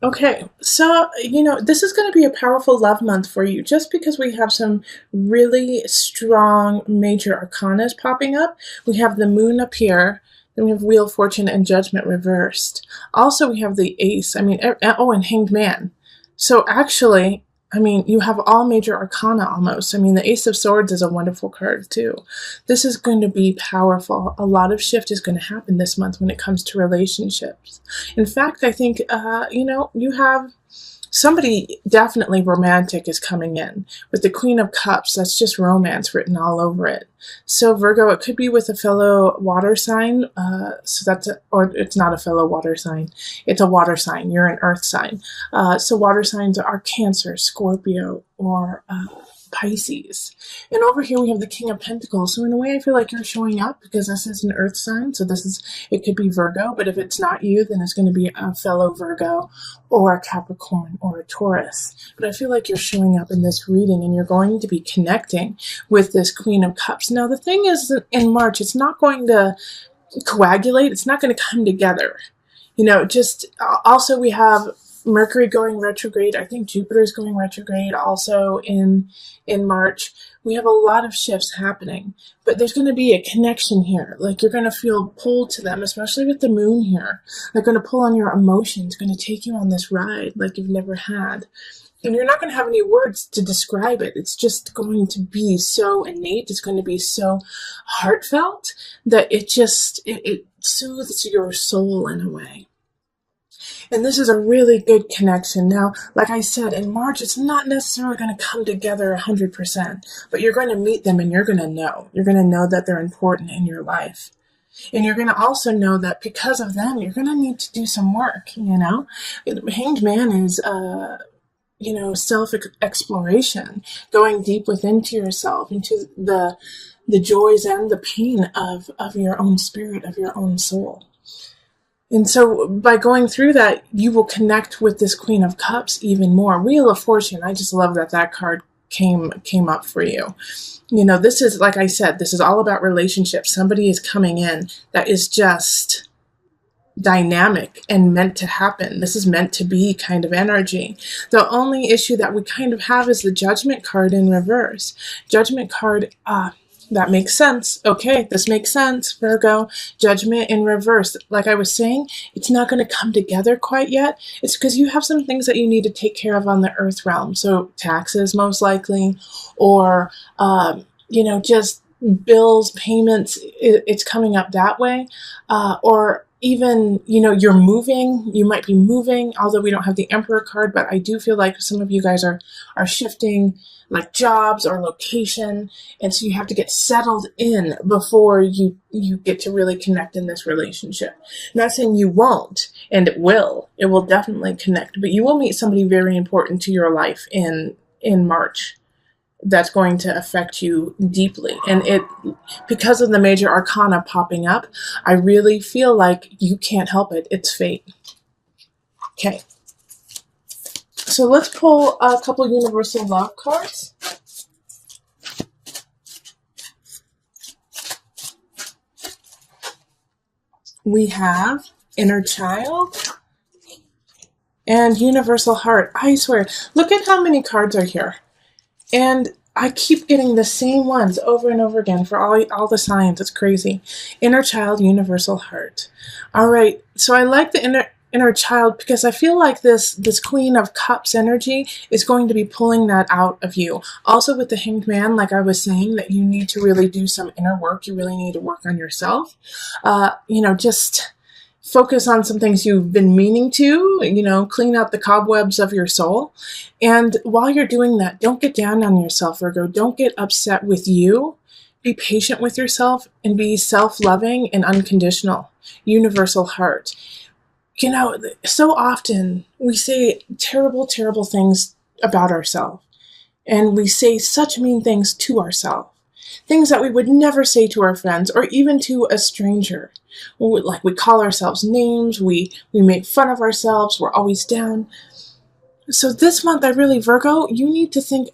Okay, so, this is going to be a powerful love month for you just because we have some really strong major arcanas popping up. We have the moon up here, then we have Wheel of Fortune and Judgment reversed. Also, we have the Ace, and Hanged Man. So, actually, you have all major arcana almost. The Ace of Swords is a wonderful card too. This is going to be powerful. A lot of shift is going to happen this month when it comes to relationships. In fact, I think, you have somebody definitely romantic is coming in. With the Queen of Cups, that's just romance written all over it. So Virgo, it could be with a fellow water sign. Or it's not a fellow water sign. It's a water sign. You're an earth sign. So water signs are Cancer, Scorpio, or Pisces. And over here we have the King of Pentacles. So in a way I feel like you're showing up because this is an earth sign. So it could be Virgo, but if it's not you, then it's going to be a fellow Virgo or a Capricorn or a Taurus. But I feel like you're showing up in this reading and you're going to be connecting with this Queen of Cups. Now the thing is that in March, it's not going to coagulate. It's not going to come together. Also we have Mercury going retrograde. I think Jupiter's going retrograde also in March. We have a lot of shifts happening, but there's going to be a connection here. Like you're going to feel pulled to them, especially with the moon here. They're going to pull on your emotions, going to take you on this ride like you've never had. And you're not going to have any words to describe it. It's just going to be so innate. It's going to be so heartfelt that it soothes your soul in a way. And this is a really good connection. Now, like I said, in March, it's not necessarily going to come together 100%, but you're going to meet them and you're going to know. You're going to know that they're important in your life. And you're going to also know that because of them, you're going to need to do some work, Hanged Man is, self-exploration, going deep within to yourself, into the joys and the pain of your own spirit, of your own soul. And so by going through that, you will connect with this Queen of Cups even more. Wheel of Fortune, I just love that card came up for you. This is, like I said, this is all about relationships. Somebody is coming in that is just dynamic and meant to happen. This is meant to be kind of energy. The only issue that we kind of have is the Judgment card in reverse. Judgment card, that makes sense. Okay, this makes sense, Virgo. Judgment in reverse. Like I was saying, it's not going to come together quite yet. It's because you have some things that you need to take care of on the earth realm. So taxes, most likely, or, just bills, payments. It's coming up that way. Or even, you're moving. You might be moving, although we don't have the Emperor card, but I do feel like some of you guys are shifting, like jobs or location, and so you have to get settled in before you get to really connect in this relationship. I'm not saying you won't, and it will definitely connect, but you will meet somebody very important to your life in March that's going to affect you deeply. And because of the major arcana popping up, I really feel like you can't help it. It's fate. Okay. So let's pull a couple universal love cards. We have Inner Child and Universal Heart. I swear, look at how many cards are here. And I keep getting the same ones over and over again for all the signs. It's crazy. Inner Child, Universal Heart. All right, so I like the inner child because I feel like this Queen of Cups energy is going to be pulling that out of you. Also with the Hanged Man, like I was saying, that you need to really do some inner work. You really need to work on yourself. Just focus on some things you've been meaning to, clean out the cobwebs of your soul. And while you're doing that, don't get down on yourself, Virgo. Don't get upset with you. Be patient with yourself and be self-loving and unconditional. Universal Heart. So often we say terrible, terrible things about ourselves, and we say such mean things to ourselves, things that we would never say to our friends or even to a stranger. Like we call ourselves names, we make fun of ourselves, we're always down. So this month, Virgo, you need to think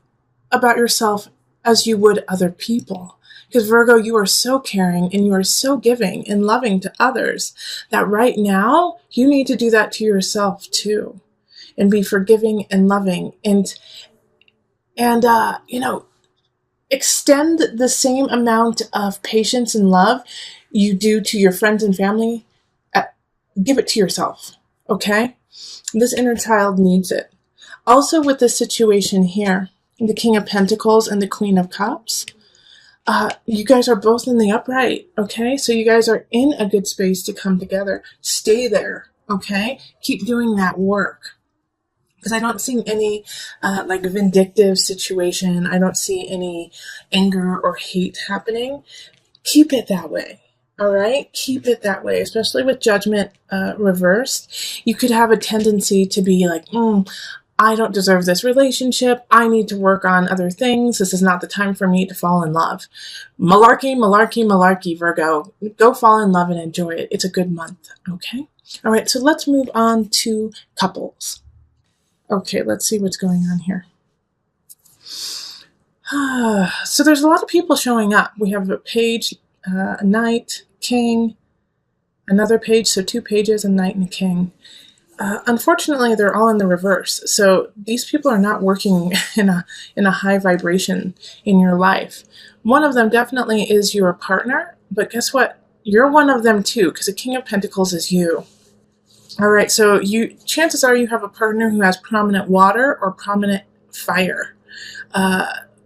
about yourself as you would other people. Because Virgo, you are so caring and you are so giving and loving to others that right now you need to do that to yourself too. and be forgiving and loving, and extend the same amount of patience and love you do to your friends and family. Give it to yourself, okay? This inner child needs it. Also, with this situation here, the King of Pentacles and the Queen of Cups, you guys are both in the upright, okay? So you guys are in a good space to come together. Stay there, okay? Keep doing that work. Because I don't see any vindictive situation. I don't see any anger or hate happening. Keep it that way. All right? Keep it that way, especially with judgment reversed. You could have a tendency to be like, I don't deserve this relationship. I need to work on other things. This is not the time for me to fall in love. Malarkey, malarkey, malarkey, Virgo. Go fall in love and enjoy it. It's a good month, okay? All right, so let's move on to couples. Okay, let's see what's going on here. So there's a lot of people showing up. We have a page, a knight, king, another page, so 2 pages, a knight and a king. Unfortunately, they're all in the reverse. So these people are not working in a high vibration in your life. One of them definitely is your partner, but guess what? You're one of them too, because the King of Pentacles is you. All right, so chances are you have a partner who has prominent water or prominent fire.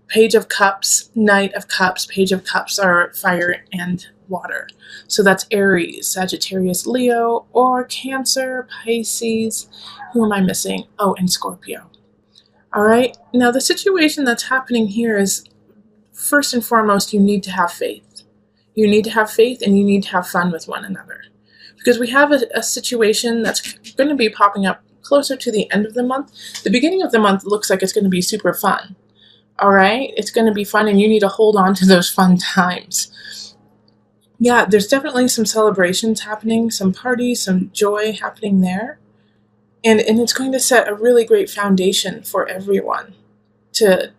Page of Cups, Knight of Cups, Page of Cups are fire and water. So that's Aries, Sagittarius, Leo, or Cancer, Pisces. Who am I missing? Oh, and Scorpio. All right. Now, the situation that's happening here is, first and foremost, you need to have faith. You need to have faith and you need to have fun with one another. Because we have a situation that's going to be popping up closer to the end of the month. The beginning of the month looks like it's going to be super fun. All right? It's going to be fun, and you need to hold on to those fun times. Yeah, there's definitely some celebrations happening, some parties, some joy happening there. And it's going to set a really great foundation for everyone to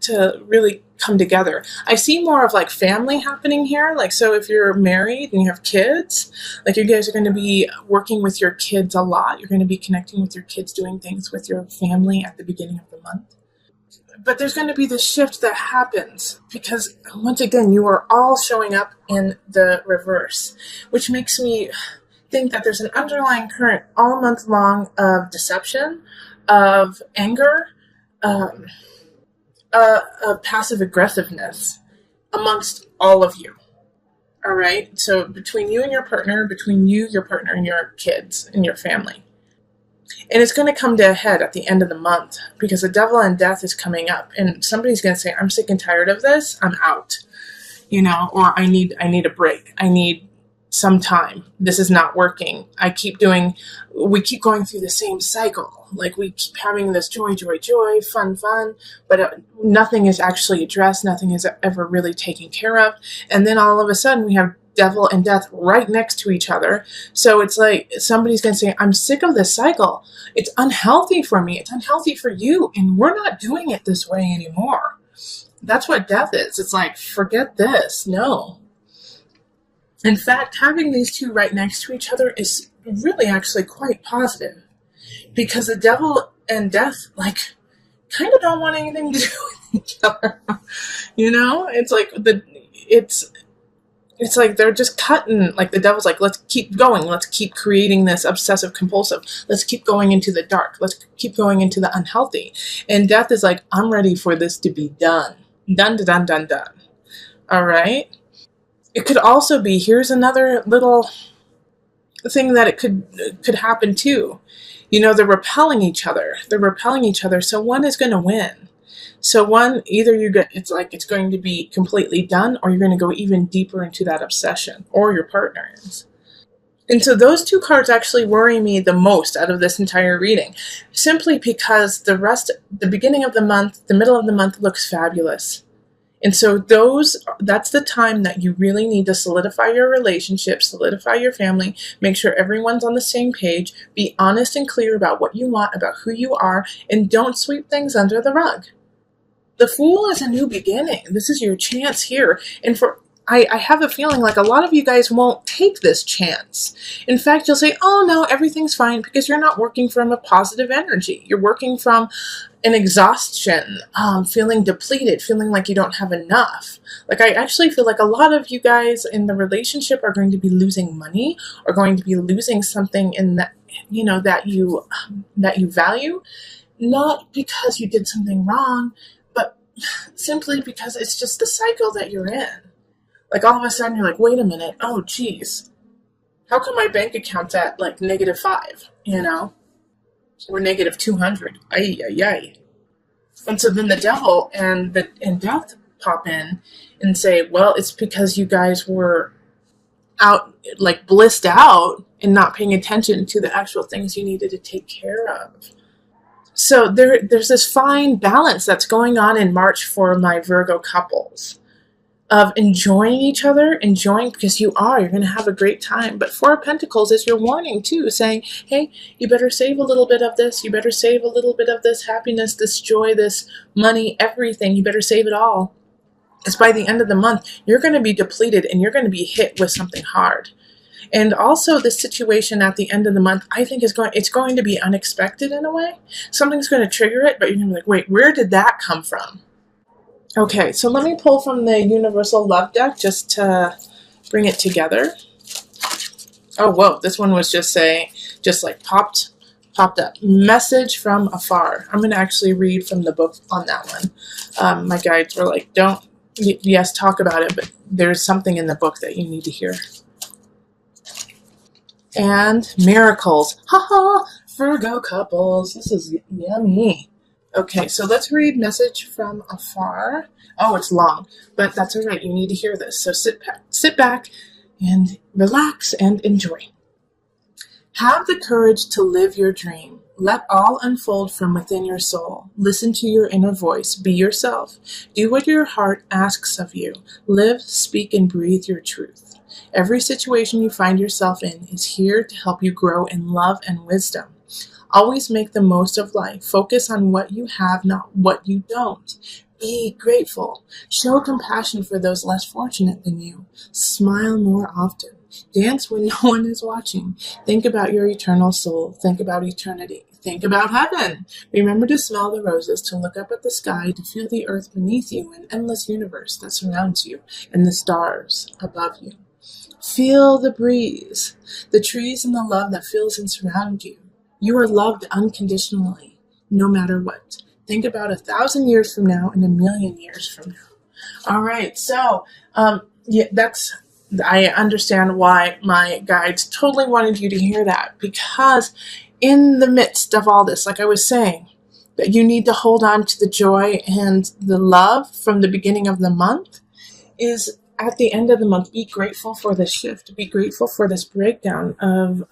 really come together. I see more of like family happening here. Like, so if you're married and you have kids, like you guys are going to be working with your kids a lot. You're going to be connecting with your kids, doing things with your family at the beginning of the month. But there's going to be this shift that happens because, once again, you are all showing up in the reverse, which makes me think that there's an underlying current all month long of deception, of anger, of passive aggressiveness amongst all of you. All right? So between you and your partner, between you, your partner, and your kids and your family. And it's going to come to a head at the end of the month because the Devil and Death is coming up. And somebody's going to say, I'm sick and tired of this. I'm out. Or I need a break. I need some time. This is not working. We keep going through the same cycle. Like we keep having this joy, fun, but nothing is actually addressed. Nothing is ever really taken care of. And then all of a sudden we have Devil and Death right next to each other. So it's like somebody's going to say, I'm sick of this cycle. It's unhealthy for me. It's unhealthy for you. And we're not doing it this way anymore. That's what Death is. It's like, forget this. No. In fact, having these two right next to each other is really actually quite positive because the Devil and Death, kind of don't want anything to do with each other. It's like they're just cutting, like the Devil's like, let's keep going. Let's keep creating this obsessive compulsive. Let's keep going into the dark. Let's keep going into the unhealthy. And Death is like, I'm ready for this to be done. Done. All right? It could also be, here's another little thing that it could happen too. They're repelling each other. So one is going to win. So one, either it's going to be completely done, or you're going to go even deeper into that obsession, or your partner is. And so those two cards actually worry me the most out of this entire reading, simply because the beginning of the month, the middle of the month looks fabulous. And so that's the time that you really need to solidify your relationship, solidify your family, make sure everyone's on the same page, be honest and clear about what you want, about who you are, and don't sweep things under the rug. The Fool is a new beginning. This is your chance here. And I have a feeling like a lot of you guys won't take this chance. In fact, you'll say, oh no, everything's fine, because you're not working from a positive energy. You're working from an exhaustion, feeling depleted, feeling like you don't have enough. Like, I actually feel like a lot of you guys in the relationship are going to be losing money, or going to be losing something in that, that you value, not because you did something wrong, but simply because it's just the cycle that you're in. Like, all of a sudden you're like, wait a minute, oh geez, how come my bank account's at like -5, or -200? Ay, ay, ay. And so then the devil and death pop in and say, well, it's because you guys were out, like blissed out, and not paying attention to the actual things you needed to take care of. So there's this fine balance that's going on in March for my Virgo couples, of enjoying each other, because you're going to have a great time. But Four of Pentacles is your warning too, saying, hey, you better save a little bit of this. You better save a little bit of this happiness, this joy, this money, everything. You better save it all. Because by the end of the month, you're going to be depleted, and you're going to be hit with something hard. And also, this situation at the end of the month, I think it's going to be unexpected in a way. Something's going to trigger it, but you're going to be like, wait, where did that come from? Okay, so let me pull from the Universal Love deck just to bring it together. Oh, whoa, this one was just like popped up. Message from afar. I'm going to actually read from the book on that one. My guides were like, yes, talk about it, but there's something in the book that you need to hear. And miracles. Haha, Virgo couples. This is yummy. Okay, so let's read Message from Afar. Oh, it's long, but that's all right. You need to hear this. So sit back and relax and enjoy. Have the courage to live your dream. Let all unfold from within your soul. Listen to your inner voice. Be yourself. Do what your heart asks of you. Live, speak, and breathe your truth. Every situation you find yourself in is here to help you grow in love and wisdom. Always make the most of life. Focus on what you have, not what you don't. Be grateful. Show compassion for those less fortunate than you. Smile more often. Dance when no one is watching. Think about your eternal soul. Think about eternity. Think about heaven. Remember to smell the roses, to look up at the sky, to feel the earth beneath you, an endless universe that surrounds you, and the stars above you. Feel the breeze, the trees, and the love that fills and surrounds you. You are loved unconditionally, no matter what. Think about 1,000 years from now and 1,000,000 years from now. All right, so I understand why my guides totally wanted you to hear that, because in the midst of all this, like I was saying, that you need to hold on to the joy and the love from the beginning of the month, is at the end of the month, be grateful for this shift. Be grateful for this breakdown of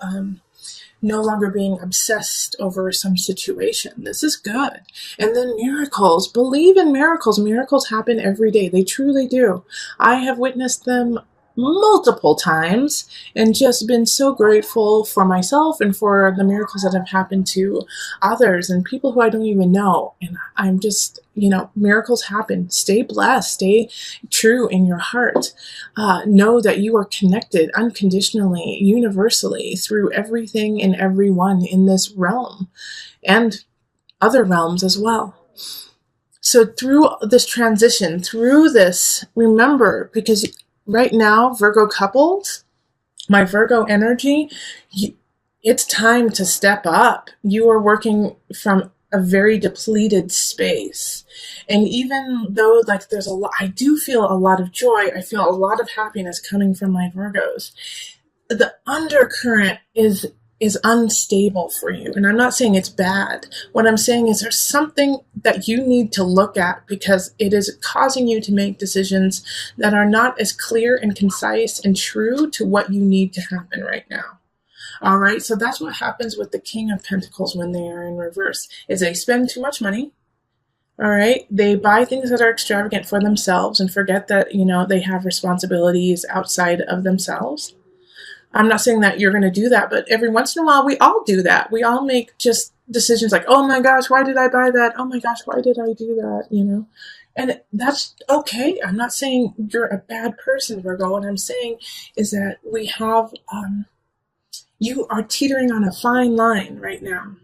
no longer being obsessed over some situation. This is good. And then miracles. Believe in miracles. Miracles happen every day. They truly do. I have witnessed them multiple times and just been so grateful for myself and for the miracles that have happened to others and people who I don't even know. And I'm just, miracles happen. Stay blessed. Stay true in your heart. Know that you are connected unconditionally, universally, through everything and everyone in this realm and other realms as well. So through this transition, through this, remember, because right now, Virgo couples, my Virgo energy, it's time to step up. You are working from a very depleted space. And even though there's a lot, I do feel a lot of joy. I feel a lot of happiness coming from my Virgos. The undercurrent is unstable for you. And I'm not saying it's bad. What I'm saying is there's something that you need to look at, because it is causing you to make decisions that are not as clear and concise and true to what you need to happen right now. All right. So that's what happens with the King of Pentacles when they are in reverse, is they spend too much money. All right. They buy things that are extravagant for themselves and forget that, they have responsibilities outside of themselves. I'm not saying that you're going to do that, but every once in a while, we all do that. We all make just decisions like, oh my gosh, why did I buy that? Oh my gosh, why did I do that? And that's okay. I'm not saying you're a bad person, Virgo. What I'm saying is that we have, you are teetering on a fine line right now.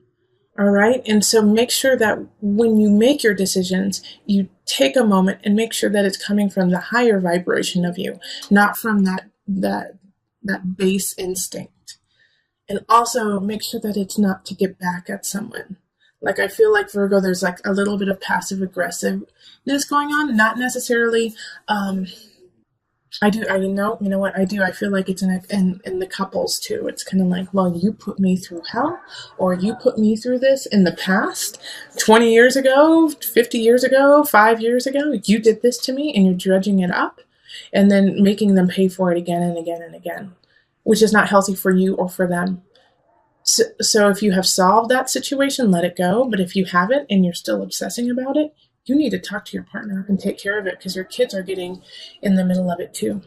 All right. And so make sure that when you make your decisions, you take a moment and make sure that it's coming from the higher vibration of you, not from that base instinct. And also make sure that it's not to get back at someone. Like, I feel like Virgo, there's like a little bit of passive aggressiveness going on, not necessarily, you know what I do. I feel like it's in the couples too. It's kind of like, well, you put me through hell, or you put me through this in the past, 20 years ago, 50 years ago, 5 years ago. You did this to me, and you're dredging it up, and then making them pay for it again and again and again, which is not healthy for you or for them. So if you have solved that situation, let it go. But if you haven't and you're still obsessing about it, you need to talk to your partner and take care of it, because your kids are getting in the middle of it too.